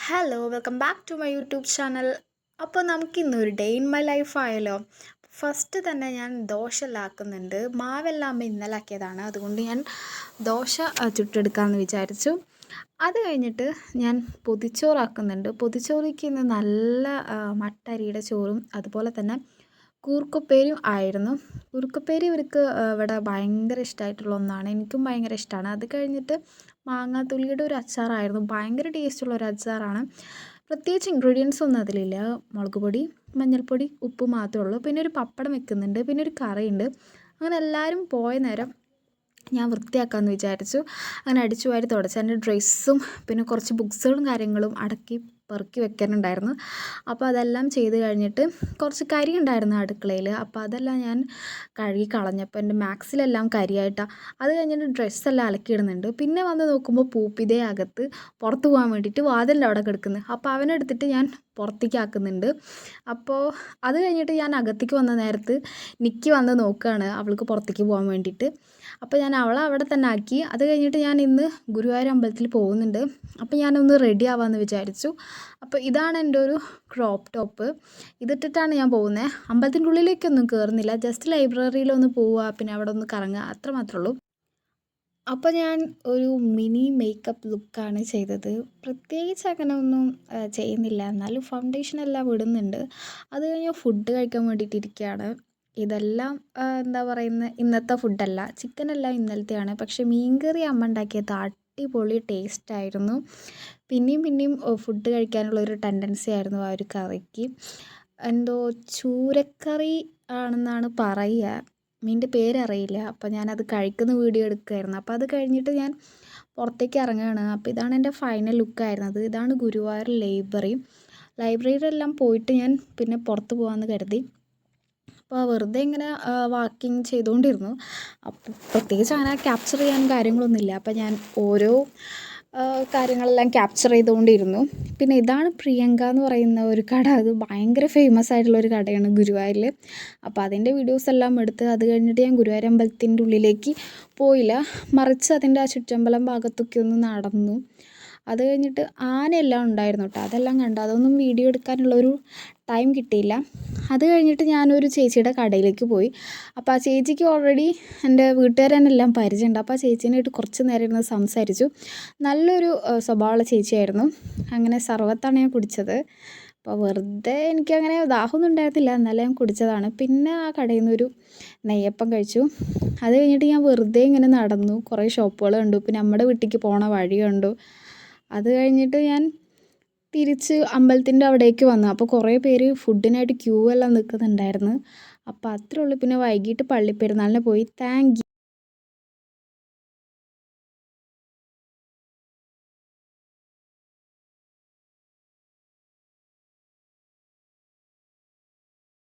Hello welcome back to my YouTube channel. അപ്പോൾ നമുക്കിന്നൊരു day in my life ആയല്ലോ. First തന്നെ ഞാൻ ദോശ ആക്കുന്നുണ്ട്. മാവെല്ലാം അമ്മ ഇന്നലെ ആക്കിയതാണ്, അതുകൊണ്ട് ഞാൻ ദോശ ചുട്ടെടുക്കാമെന്ന് വിചാരിച്ചു. അത് കഴിഞ്ഞിട്ട് ഞാൻ പൊതിച്ചോറാക്കുന്നുണ്ട്. പൊതിച്ചോറിക്ക് ഇന്ന് നല്ല മട്ടരിയുടെ ചോറും അതുപോലെ തന്നെ കൂർക്കപ്പേരും ആയിരുന്നു. കൂർക്കപ്പേരി ഇവർക്ക് ഇവിടെ ഭയങ്കര ഇഷ്ടമായിട്ടുള്ള ഒന്നാണ്, എനിക്കും ഭയങ്കര ഇഷ്ടമാണ്. അത് കഴിഞ്ഞിട്ട് മാങ്ങാത്തുള്ളിയുടെ ഒരു അച്ചാറായിരുന്നു, ഭയങ്കര ടേസ്റ്റുള്ള ഒരു അച്ചാറാണ്. പ്രത്യേകിച്ച് ഇൻഗ്രീഡിയൻസ് ഒന്നും അതിലില്ല, മുളക് പൊടി, മഞ്ഞൾപ്പൊടി, ഉപ്പ് മാത്രമേ ഉള്ളൂ. പിന്നെ ഒരു പപ്പടം വെക്കുന്നുണ്ട്, പിന്നെ ഒരു കറിയുണ്ട്. അങ്ങനെ എല്ലാവരും പോയ നേരം ഞാൻ വൃത്തിയാക്കാമെന്ന് വിചാരിച്ചു. അങ്ങനെ അടിച്ചു വാരി തുടച്ച് എൻ്റെ ഡ്രസ്സും പിന്നെ കുറച്ച് ബുക്സുകളും കാര്യങ്ങളും അടക്കി പെറുക്കി വെക്കാനുണ്ടായിരുന്നു. അപ്പോൾ അതെല്ലാം ചെയ്ത് കഴിഞ്ഞിട്ട് കുറച്ച് കരി ഉണ്ടായിരുന്നു അടുക്കളയിൽ. അപ്പോൾ അതെല്ലാം ഞാൻ കഴുകി കളഞ്ഞപ്പോൾ എൻ്റെ മാക്സിലെല്ലാം കരിയായിട്ടാണ്. അത് കഴിഞ്ഞിട്ട് ഡ്രസ്സെല്ലാം അലക്കിയിടുന്നുണ്ട്. പിന്നെ വന്ന് നോക്കുമ്പോൾ പൂപ്പിതേ അകത്ത് പുറത്ത് പോകാൻ വേണ്ടിയിട്ട് വാതിലിൻ്റെ അവിടെ കിടക്കുന്നത്. അപ്പോൾ അവനെടുത്തിട്ട് ഞാൻ പുറത്തേക്ക് ആക്കുന്നുണ്ട്. അപ്പോൾ അത് കഴിഞ്ഞിട്ട് ഞാൻ അകത്തേക്ക് വന്ന നേരത്ത് നിക്കി വന്ന് നോക്കുകയാണ് അവൾക്ക് പുറത്തേക്ക് പോകാൻ വേണ്ടിയിട്ട്. അപ്പോൾ ഞാൻ അവളെ അവിടെ തന്നെ ആക്കി. അത് കഴിഞ്ഞിട്ട് ഞാൻ ഇന്ന് ഗുരുവായൂർ അമ്പലത്തിൽ പോകുന്നുണ്ട്. അപ്പോൾ ഞാനൊന്ന് റെഡി ആവാമെന്ന് വിചാരിച്ചു. അപ്പോൾ ഇതാണ് എൻ്റെ ഒരു ക്രോപ്പ് ടോപ്പ്, ഇതിട്ടിട്ടാണ് ഞാൻ പോകുന്നത്. അമ്പലത്തിൻ്റെ ഉള്ളിലേക്കൊന്നും കയറുന്നില്ല, ജസ്റ്റ് ലൈബ്രറിയിലൊന്ന് പോവുക, പിന്നെ അവിടെ ഒന്ന് കറങ്ങുക, അത്ര മാത്രമേ ഉള്ളൂ. അപ്പോൾ ഞാൻ ഒരു മിനി മേക്കപ്പ് ലുക്കാണ് ചെയ്തത്. പ്രത്യേകിച്ച് അങ്ങനെ ഒന്നും ചെയ്യുന്നില്ല, എന്നാലും ഫൗണ്ടേഷൻ എല്ലാം ഇടുന്നുണ്ട്. അത് കഴിഞ്ഞ് ഫുഡ് കഴിക്കാൻ വേണ്ടിയിട്ട് ഇരിക്കുകയാണ്. ഇതെല്ലാം എന്താ പറയുന്നത്, ഇന്നത്തെ ഫുഡല്ല, ചിക്കനെല്ലാം ഇന്നലത്തെയാണ്. പക്ഷേ മീൻകറി അമ്മ ഉണ്ടാക്കിയത് അടിപൊളി ടേസ്റ്റായിരുന്നു. പിന്നെയും പിന്നെയും ഫുഡ് കഴിക്കാനുള്ളൊരു ടെൻഡൻസി ആയിരുന്നു ആ ഒരു കറിക്ക്. എന്തോ ചൂരക്കറി ആണെന്നാണ് പറയുക, മീനിൻ്റെ പേരറിയില്ല. അപ്പോൾ ഞാനത് കഴിക്കുന്ന വീഡിയോ എടുക്കുമായിരുന്നു. അപ്പോൾ അത് കഴിഞ്ഞിട്ട് ഞാൻ പുറത്തേക്ക് ഇറങ്ങുകയാണ്. അപ്പോൾ ഇതാണ് എൻ്റെ ഫൈനൽ ലുക്കായിരുന്നത്. ഇതാണ് ഗുരുവായൂർ ലൈബ്രറിയിലെല്ലാം പോയിട്ട് ഞാൻ പിന്നെ പുറത്ത് പോകാമെന്ന് കരുതി. അപ്പോൾ വെറുതെ ഇങ്ങനെ വാക്കിങ് ചെയ്തുകൊണ്ടിരുന്നു. അപ്പോൾ പ്രത്യേകിച്ച് അങ്ങനെ ക്യാപ്ചർ ചെയ്യാൻ കാര്യങ്ങളൊന്നുമില്ല. അപ്പോൾ ഞാൻ ഓരോ കാര്യങ്ങളെല്ലാം ക്യാപ്ചർ ചെയ്തുകൊണ്ടിരുന്നു. പിന്നെ ഇതാണ് പ്രിയങ്ക എന്ന് പറയുന്ന ഒരു കട, അത് ഭയങ്കര ഫേമസ് ആയിട്ടുള്ളൊരു കടയാണ് ഗുരുവായൂരിൽ. അപ്പോൾ അതിൻ്റെ വീഡിയോസെല്ലാം എടുത്ത് അത് കഴിഞ്ഞിട്ട് ഞാൻ ഗുരുവായൂർ അമ്പലത്തിൻ്റെ ഉള്ളിലേക്ക് പോയില്ല, മറിച്ച് അതിൻ്റെ ആ ചുറ്റമ്പലം ഭാഗത്തൊക്കെ ഒന്ന് നടന്നു. അത് കഴിഞ്ഞിട്ട് ആനയെല്ലാം ഉണ്ടായിരുന്നു കേട്ടോ, അതെല്ലാം കണ്ടു. അതൊന്നും വീഡിയോ എടുക്കാനുള്ളൊരു ടൈം കിട്ടിയില്ല. അത് കഴിഞ്ഞിട്ട് ഞാനൊരു ചേച്ചിയുടെ കടയിലേക്ക് പോയി. അപ്പോൾ ആ ചേച്ചിക്ക് ഓൾറെഡി എൻ്റെ വീട്ടുകാരെന്നെല്ലാം പരിചയമുണ്ട്. അപ്പോൾ ആ ചേച്ചീനായിട്ട് കുറച്ച് നേരം ഇരുന്ന് സംസാരിച്ചു. നല്ലൊരു സ്വഭാവമുള്ള ചേച്ചിയായിരുന്നു. അങ്ങനെ സർവത്താണ് ഞാൻ കുടിച്ചത്. അപ്പോൾ വെറുതെ എനിക്കങ്ങനെ ദാഹമൊന്നും ഉണ്ടായിരുന്നില്ല, എന്നാലും ഞാൻ കുടിച്ചതാണ്. പിന്നെ ആ കടയിൽ നിന്നൊരു നെയ്യപ്പം കഴിച്ചു. അത് കഴിഞ്ഞിട്ട് ഞാൻ വെറുതെ ഇങ്ങനെ നടന്നു, കുറേ ഷോപ്പുകൾ കണ്ടു, പിന്നെ നമ്മുടെ വീട്ടിലേക്ക് പോണ വഴി കണ്ടു. അത് കഴിഞ്ഞിട്ട് ഞാൻ തിരിച്ച് അമ്പലത്തിൻ്റെ അവിടേക്ക് വന്നു. അപ്പോൾ കുറേ പേര് ഫുഡിനായിട്ട് ക്യൂ എല്ലാം നിൽക്കുന്നുണ്ടായിരുന്നു. അപ്പോൾ അത്രേ ഉള്ളൂ. പിന്നെ വൈകിട്ട് പള്ളിപ്പെരുന്നാളിന് പോയി. Thank you.